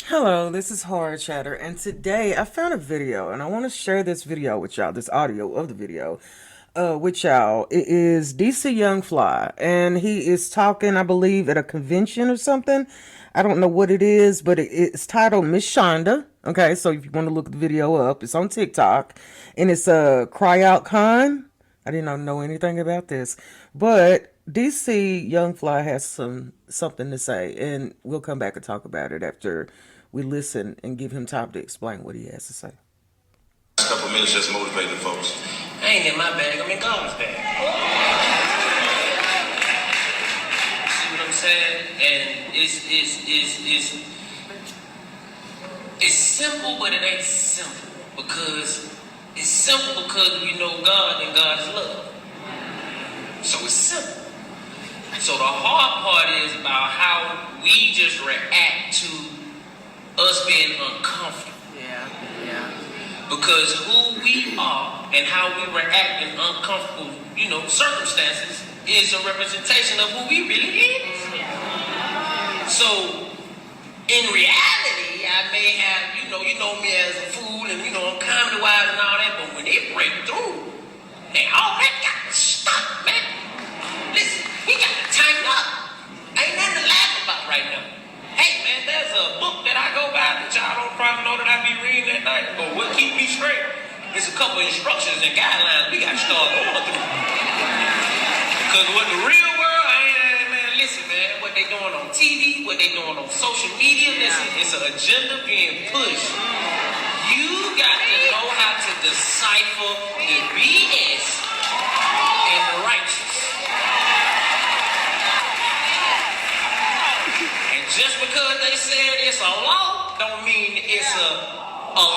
Hello, this is Horror Chatter, and today I found a video, and I want to share this video with y'all, this audio of the video, with y'all. It is DC Young Fly, and he is talking, I believe, at a convention or something. I don't know what it is, but it's titled Miss Shonda. Okay, so if you want to look the video up, it's on TikTok, and it's Cry Out Con. I didn't know anything about this, but DC Young Fly has something to say, and we'll come back and talk about it after we listen and give him time to explain what he has to say. A couple minutes just motivating folks. I ain't in my bag, I'm in God's bag. See what I'm saying? And it's simple, but it ain't simple. Because it's simple because we know God and God is love. So it's simple. So the hard part is about how we just react to us being uncomfortable. Yeah. Because who we are and how we react in uncomfortable, circumstances is a representation of who we really is. So, in reality, I may have, you know me as a fool and, I'm comedy-wise and all that, but when it break through, then all that got to stop, man. Listen, we got to tighten up. Ain't nothing to laugh about right now. Hey, man, there's a book that I go by that y'all don't probably know that I be reading at night, but what keep me straight? There's a couple instructions and guidelines we got to start going through. Because what the real world, man, listen, man, what they doing on TV, what they doing on social media, listen, it's an agenda being pushed. You got to know how to decipher the BS and the righteous. Just because they said it's a law, don't mean it's a law. All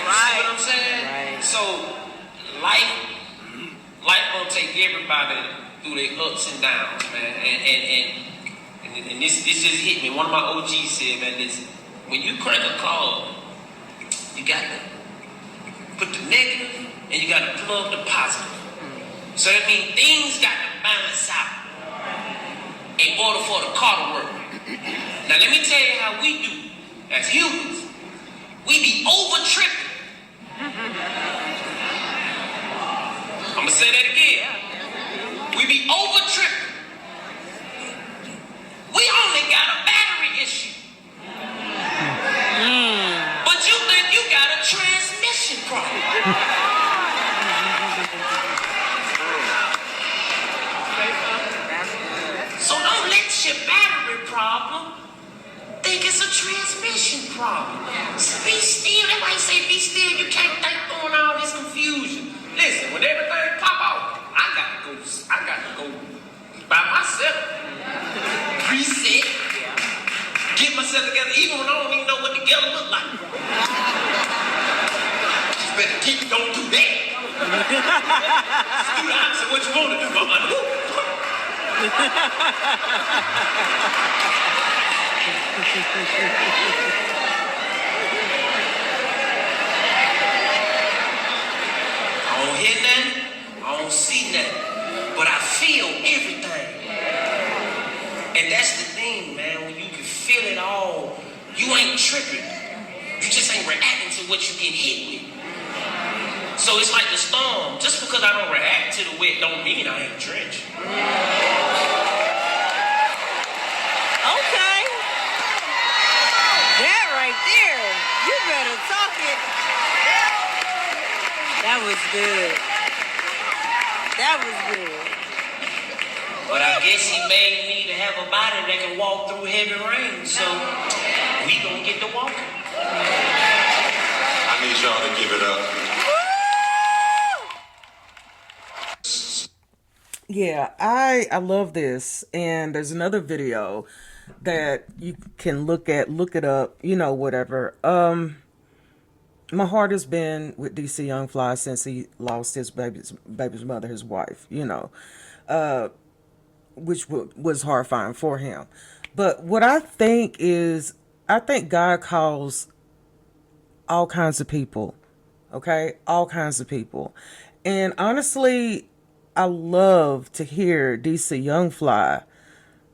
right. See what I'm saying? Right. So, life gonna take everybody through their ups and downs, man. And this just hit me. One of my OGs said, man, listen, when you crank a car, you got to put the negative and you got to plug the positive. So that means things got to balance out in order for the car to work. Now let me tell you how we do as humans. We be over tripping. I'm gonna say that again. We be over tripping. We only got a battery issue. But you think you got a transmission problem. So don't let your battery problem think it's a transmission problem. Be still. That's why you say be still. You can't think throwing all this confusion. Listen, when everything pop out, I got to go by myself. Reset. Get myself together, even when I don't even know what together look like. Just better don't do that. Do the opposite what you want to do, mama. I don't hear nothing, I don't see nothing, but I feel everything. And that's the thing, man, when you can feel it all, you ain't tripping. You just ain't reacting to what you get hit with. So it's like the storm. Just because I don't react to the wet don't mean I ain't drenched. Okay. That right there. You better talk it. That was good. That was good. But I guess he made me to have a body that can walk through heavy rain. So we gonna get to walking. I need y'all to give it up. Yeah, I love this, and there's another video that you can look it up, whatever. My heart has been with DC Young Fly since he lost his baby's mother, his wife, which was horrifying for him. But what I think is, I think God calls all kinds of people, okay? All kinds of people. And honestly, I love to hear DC Young Fly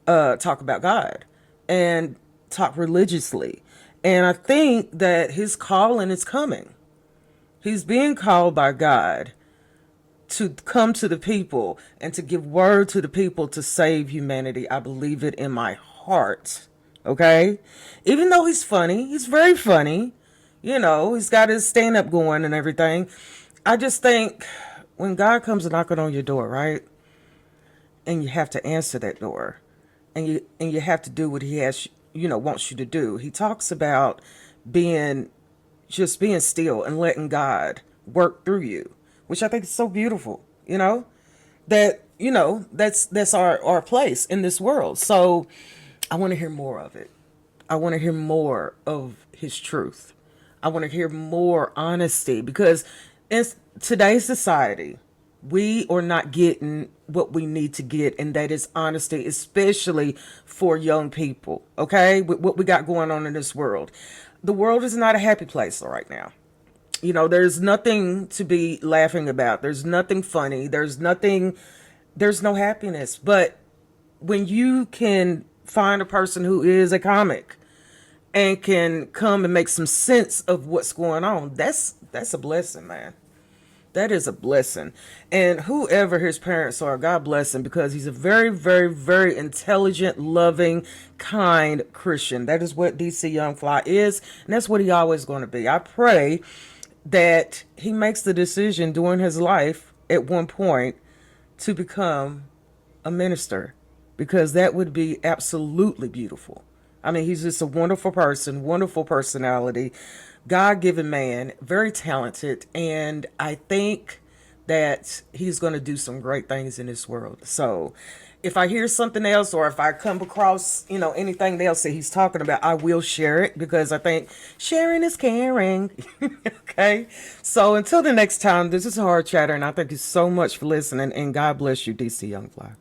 talk about God. And talk religiously. And I think that his calling is coming. He's being called by God to come to the people and to give word to the people to save humanity. I believe it in my heart. Okay? Even though he's funny, he's very funny. You know, he's got his stand up going and everything. I just think when God comes knocking on your door, right? And you have to answer that door. And you have to do what he has, wants you to do. He talks about being still and letting God work through you, which I think is so beautiful, that's our place in this world. So I want to hear more of it. I want to hear more of his truth. I want to hear more honesty, because in today's society, we are not getting what we need to get, and that is honesty, especially for young people, okay? With what we got going on in this world. The world is not a happy place right now. There's nothing to be laughing about. There's nothing funny. There's no happiness. But when you can find a person who is a comic and can come and make some sense of what's going on, that's a blessing, man. That is a blessing. And whoever his parents are, God bless him, because he's a very, very, very intelligent, loving, kind Christian. That is what DC Young Fly is, and that's what he always going to be. I pray that he makes the decision during his life at one point to become a minister, because that would be absolutely beautiful. I mean, he's just a wonderful person, wonderful personality, God-given man, very talented, and I think that he's going to do some great things in this world. So if I hear something else, or if I come across, anything else that he's talking about, I will share it, because I think sharing is caring. Okay. So until the next time, this is Hard Chatter, and I thank you so much for listening, and God bless you, DC Young Fly.